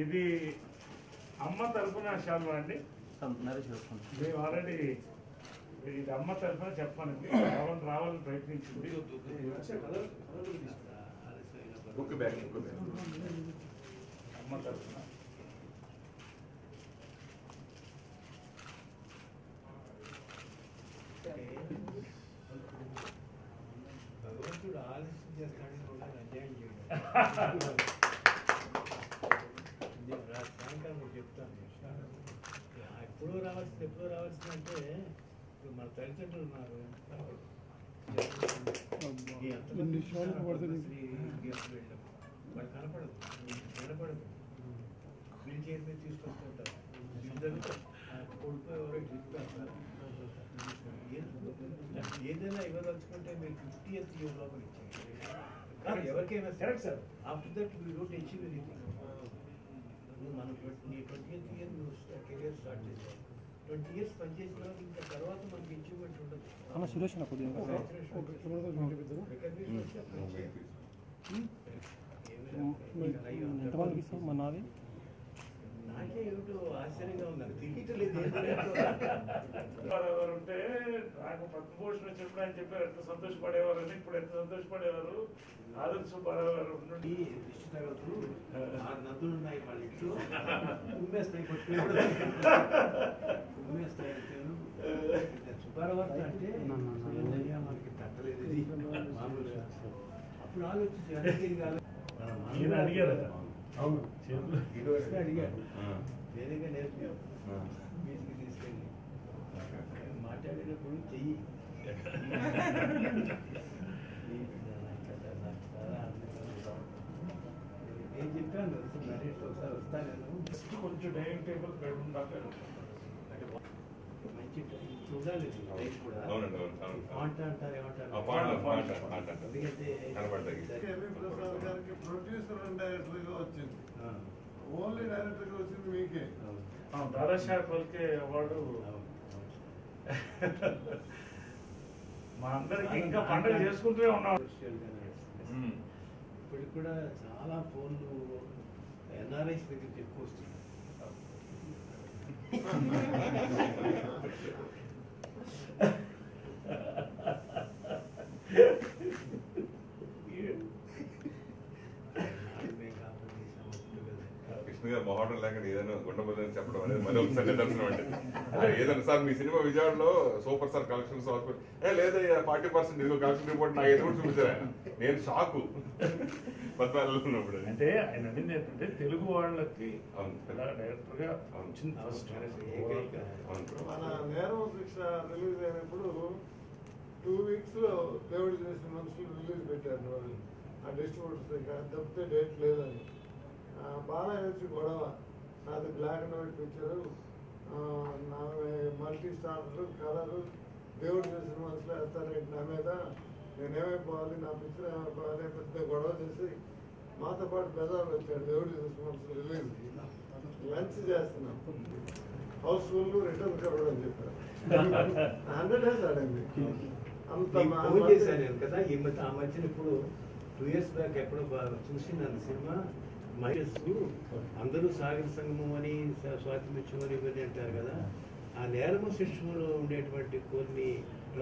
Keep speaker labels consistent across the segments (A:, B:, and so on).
A: ఇది అమ్మ తరఫున శాల్వా అండి. మేము ఆల్రెడీ ఇది అమ్మ తరఫున చెప్పానండి. రావాలని ప్రయత్నించింది. అమ్మ తరఫున
B: భగవంతుడు ఆలస్యం చేస్తాడని అధ్యాయం చేయడం. సాయంకాలం మీకు చెప్తాను. ఎప్పుడో రావాల్సిందంటే ఇప్పుడు మన తల్లిదండ్రులు ఉన్నారు. వాళ్ళు కనపడదు, వినపడదు. వీళ్ళు చేతి మీద తీసుకొస్తుంటారు. ఇద్దరు కొడుకు ఎవరో తీసుకొస్తారు. ఏదైనా ఇవ్వదలుచుకుంటే మీరు 50th year లోపల ఇచ్చేయండి. ఎవరికైనా సరే sir. After that we don't achieve anything. మన 20th year నువ్వు కెరియర్ స్టార్ట్ చేసావు. 20 years పనిచేసిన తర్వాత ఇంకా తర్వాత మనకి అచీవ్మెంట్ ఉండదు.
C: సురేష్ ఎంతమందికి ఇస్తాం మా నాది?
B: నాకే ఏమిటో ఆశ్చర్యంగా ఉందండి. తెలియట్లేదు.
A: ఉంటే నాకు పద్మభూషణ్ వచ్చినప్పుడు ఆయన చెప్పారు ఎంత సంతోషపడేవారు అని. ఇప్పుడు ఎంత సంతోషపడేవారు. ఆదర్శ సుబ్బారావు గారు నుండి
B: నదులు ఉన్నాయి వాళ్ళ ఇంట్లో. ఉమ్మేస్తాయి ఉమ్మేస్తాయి సుబ్బారావు అంటే మనకి తట్టలేదు మామూలుగా. అప్పుడు ఆలోచించి
A: అడిగారు.
B: అవును, ఇది వస్తే అడిగాడు. వేరేగా నేర్పాం మీటికి తీసుకెళ్ళి మాట్లాడేటప్పుడు చెయ్యి. నేను చెప్పాను నరేష్ ఒకసారి వస్తాను నేను.
A: కొంచెం డైనింగ్ టేబుల్ బెడ్రూమ్ దాకా
B: మంచి చూడాలి కూడా. అంటారు ఏమంటారు. ఎందుకంటే
D: ప్రొడ్యూసర్ అండ్ డైరెక్టర్ గా వచ్చింది. ఓన్లీ డైరెక్టర్ గా వచ్చింది మీకే.
A: దాదాషాహెబ్ ఫాల్కే అవార్డు మా అందరికి ఇంకా పండుగ చేసుకుంటూనే ఉన్నాం.
B: ఇప్పటికి కూడా చాలా ఫోన్లు ఎన్ఆర్ఐస్ దగ్గరికి ఎక్కువ వస్తుంది.
E: కృష్ణ గారు మొహటం లేకుండా ఏదైనా ఉండబోదని చెప్పడం అనేది మరి ఒకసారి నిదర్శనం అంటే ఏదైనా సార్ మీ సినిమా విజయవాడలో సూపర్ స్టార్ కలెక్షన్స్ లేదా 40% ఇదిగో కలెక్షన్ రిపోర్ట్ నాకు ఎదురు చూపించారు ఆయన. నేను షాకు పద్మాలలో ఉన్నప్పుడు.
A: అంటే ఆయన అడిగింది ఏంటంటే తెలుగు వాళ్ళకి డైరెక్టర్ గా
D: మన నేరం శిక్ష రిలీజ్ అయినప్పుడు 2 weeks లో దేవుడు చేసిన మనుషులు రిలీజ్ పెట్టారు వాళ్ళు. ఆ డిస్ట్రిబ్యూటర్స్ ఇంకా తప్పితే డేట్ లేదని. బాగా వచ్చి గొడవ. నాది బ్లాక్ అండ్ వైట్ పిక్చరు, నా మల్టీ స్టార్లు కలరు, దేవుడు చేసిన మనుషులు వేస్తారేంటి నా మీద, నేనేమైపోవాలి, నా పిక్చర్ ఏమైపోవాలి, పెద్ద గొడవ చేసి మాతో పాటు బెజార్ వచ్చాడు. దేవుడు చేసిన మనుషులు రిలీజ్ లంచ్ చేస్తున్నాం. హౌస్ఫుల్ రిటర్న్ కరోడ్ అని చెప్పారు. 100 days ఆడింది. అంత
B: చేశాను కదా ఈ మధ్య. ఆ మధ్యన ఇప్పుడు 2 years బ్యాక్ ఎప్పుడో చూసి నన్ను సినిమా మైనస్ అందరూ సాగర సంగమం అని స్వాతంత్ర్యం అని ఇవన్నీ అంటారు కదా. ఆ నేరము శిక్షణలో ఉండేటువంటి కొన్ని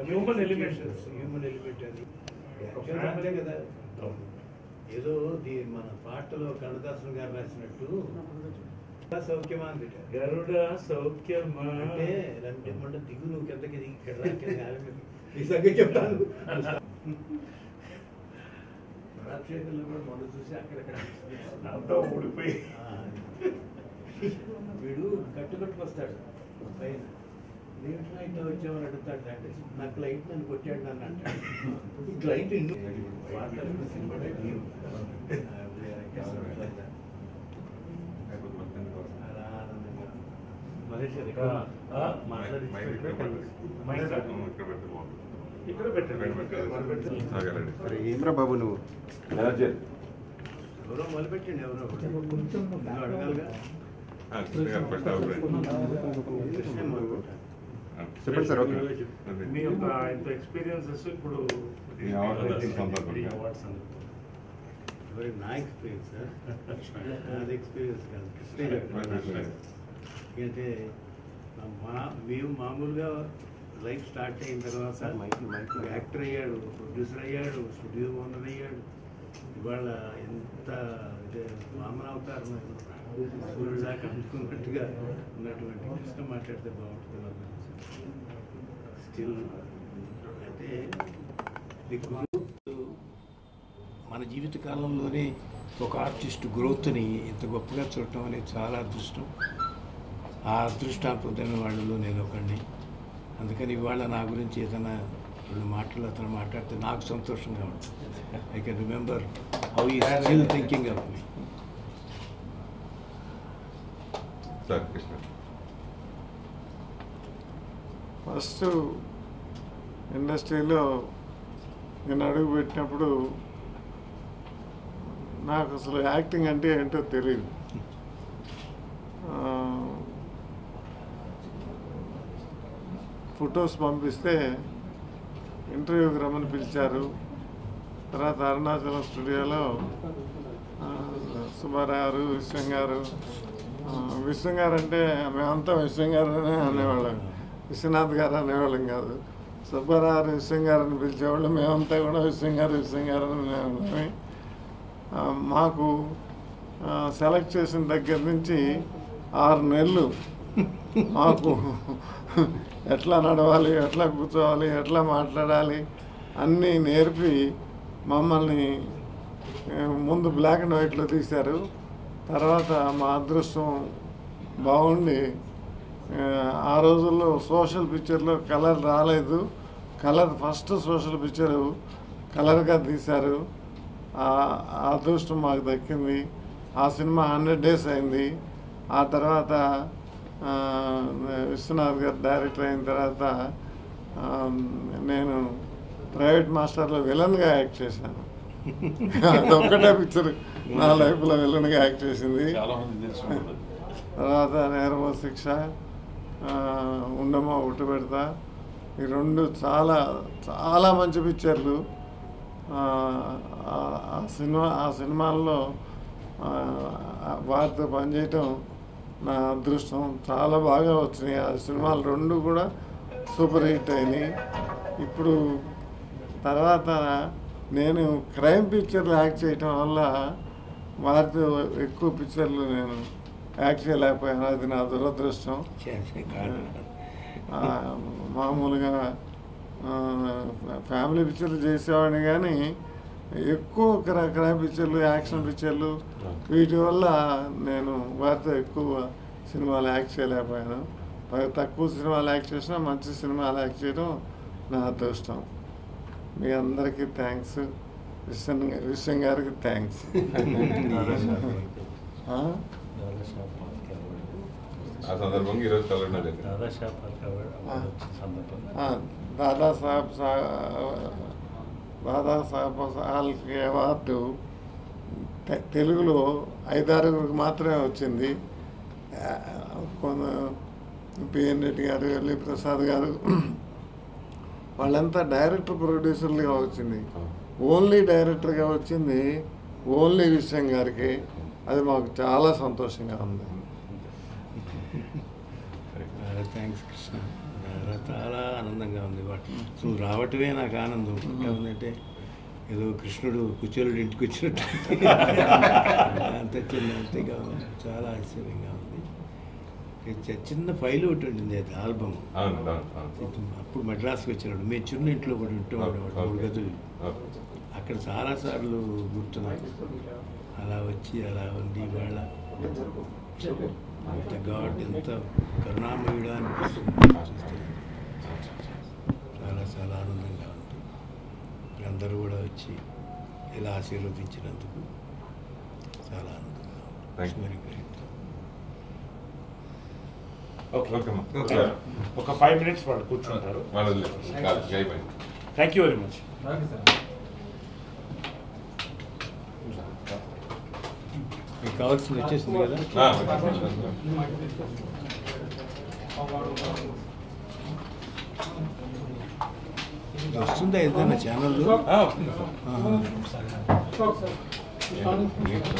B: హ్యూమన్ ఎలిమెంట్ అని అంతే కదా. ఏదో మన పాటలో కన్నదాసన్ గారు రాసినట్టు సౌఖ్యమా అని పెట్టారు.
A: గరుడ సౌఖ్యమా
B: అంటే మన దిగు నువ్వు కిందకి దిగి ఇక్కడ ఈ సంగతి చెప్తాను. రాజశేఖర్లో కూడా మొన్న చూసి అక్కడక్కడ
A: అంతా ఊడిపోయి
B: వీడు కట్టుకొస్తాడు పైన. నేను క్లైంట్ వచ్చామని అడుగుతాడు. అంటే నా క్లైంట్ నన్ను కొట్టాడు నన్ను అంటాడు. క్లైంట్ మహేష్
A: ఇక్కడ పెట్టండి.
F: ఏమ్రా బాబు నువ్వు
B: ఎవరో మొదలుపెట్టండి. ఎవరో అడగాలిగా.
F: చెప్పండి సార్. ఓకే,
A: మీ యొక్క ఇంత ఎక్స్పీరియన్సెస్ ఇప్పుడు అవార్డ్స్
B: నా ఎక్స్పీరియన్స్ నాది ఎక్స్పీరియన్స్ కాదు, కృష్ణ చెప్తున్నాను. ఎందుకంటే మేము మామూలుగా లైఫ్ స్టార్ట్ అయిన తర్వాత యాక్టర్ అయ్యాడు, ప్రొడ్యూసర్ అయ్యాడు, స్టూడియో ఓనర్ అయ్యాడు. ఇవాళ ఎంత వామనావతారం సూర్యుడు దాకా అనుకున్నట్టుగా ఉన్నటువంటి కృష్ణ మాట్లాడితే బాగుంటుంది వాళ్ళ గురించి. స్టిల్ అంటే మన జీవిత కాలంలోనే ఒక ఆర్టిస్ట్ గ్రోత్ని ఇంత గొప్పగా చూడటం అనేది చాలా అదృష్టం. ఆ అదృష్టాన్ని వాళ్ళలో నేను ఒకడిని. అందుకని ఇవాళ నా గురించి ఏదైనా రెండు మాటలు అతను మాట్లాడితే నాకు సంతోషంగా ఉంటుంది. ఐ కెన్ రిమెంబర్ హౌ ఈ still thinking of me.
D: First ఇండస్ట్రీలో నేను అడుగు పెట్టినప్పుడు నాకు అసలు యాక్టింగ్ అంటే ఏంటో తెలియదు. ఫొటోస్ పంపిస్తే ఇంటర్వ్యూకి రమ్మని పిలిచారు. తర్వాత అరుణాచలం స్టూడియోలో సుబ్బారావు విశ్వం గారు అంటే మేమంతా విశ్వం గారు అనేవాళ్ళం, విశ్వనాథ్ గారు అనేవాళ్ళం కాదు. సుబ్బారావు విశ్వం గారు అని పిలిచేవాళ్ళు, మేమంతా కూడా విశ్వం గారు అనేవాళ్ళమే. మాకు సెలెక్ట్ చేసిన దగ్గర నుంచి 6 నెలలు మాకు ఎట్లా నడవాలి, ఎట్లా కూర్చోవాలి, ఎట్లా మాట్లాడాలి అన్నీ నేర్పి మమ్మల్ని ముందు బ్లాక్ అండ్ వైట్లో తీశారు. తర్వాత మా అదృష్టం బాగుండి ఆ రోజుల్లో సోషల్ పిక్చర్లో కలర్ రాలేదు. ఫస్ట్ సోషల్ పిక్చరు కలర్గా తీశారు. ఆ అదృష్టం మాకు దక్కింది. ఆ సినిమా 100 days అయింది. ఆ తర్వాత విశ్వనాథ్ గారు డైరెక్టర్ అయిన తర్వాత నేను ప్రైవేట్ మాస్టర్లో విలన్గా యాక్ట్ చేశాను. అదొక్కటే పిక్చర్ నా లైఫ్లో విలన్గా యాక్ట్ చేసింది. తర్వాత నేరమో శిక్ష, ఉండమో ఉట్టు పెడతా, ఈ 2 చాలా చాలా మంచి పిక్చర్లు. ఆ సినిమాల్లో వారితో పనిచేయటం నా అదృష్టం. చాలా బాగా వచ్చినాయి ఆ సినిమాలు 2 కూడా సూపర్ హిట్ అయినాయి. ఇప్పుడు తర్వాత నేను క్రైమ్ పిక్చర్లు యాక్ట్ చేయటం వల్ల వారితో ఎక్కువ పిక్చర్లు నేను యాక్ట్ చేయలేకపోయాను. అది నా దురదృష్టం. మామూలుగా ఫ్యామిలీ పిక్చర్లు చేసేవాడిని కానీ ఎక్కువ క్రైమ్ పిక్చర్లు, యాక్షన్ పిక్చర్లు వీటి వల్ల నేను వారితో ఎక్కువ సినిమాలు యాక్ట్ చేయలేకపోయాను. తక్కువ సినిమాలు యాక్ట్ చేసినా మంచి సినిమాలు యాక్ట్ చేయడం నా అదృష్టం. మీ అందరికీ థ్యాంక్స్. విశ్వం గారికి థ్యాంక్స్. దాదాసాహెబ్ ఫాల్కే అవార్డు తెలుగులో 5-6 మాత్రమే వచ్చింది. పిఎన్ రెడ్డి గారు, ఎల్లి ప్రసాద్ గారు వాళ్ళంతా డైరెక్టర్ ప్రొడ్యూసర్లుగా వచ్చింది. ఓన్లీ డైరెక్టర్గా వచ్చింది ఓన్లీ విశ్వం గారికి. అది మాకు చాలా సంతోషంగా ఉంది.
B: థ్యాంక్స్ కృష్ణ. చాలా ఆనందంగా ఉంది. నువ్వు రావటమే నాకు ఆనందం. ఏమందంటే ఏదో కృష్ణుడు కుచేలుడు ఇంటికి వచ్చినట్టు అంత అంతగా ఉంది. చాలా ఆశ్చర్యంగా ఉంది. చిన్న ఫైల్ ఒకటి ఉంటుంది, అది ఆల్బమ్. అప్పుడు మద్రాసుకి వచ్చినాడు. మేము చిన్న ఇంట్లో కూడా ఉంటేవాడు 3 గదులు. అక్కడ చాలాసార్లు గుర్తున్నాను. అలా వచ్చి అలా ఉంది. ఇవాళ ఎంత గాడ్, ఎంత కరుణామయుడా అనిపిస్తుంది. చాలా చాలా ఆనందంగా ఉంది. అందరూ కూడా వచ్చి ఇలా ఆశీర్వదించినందుకు చాలా ఆనందంగా ఉంది. Very great.
A: ఒక 5 minutes వాళ్ళు కూర్చుంటారు. Thank you very much.
B: మీకు కావాల్సింది వచ్చేసింది కదా. వస్తుందా ఏదైనా ఛానల్లో?
E: నీట్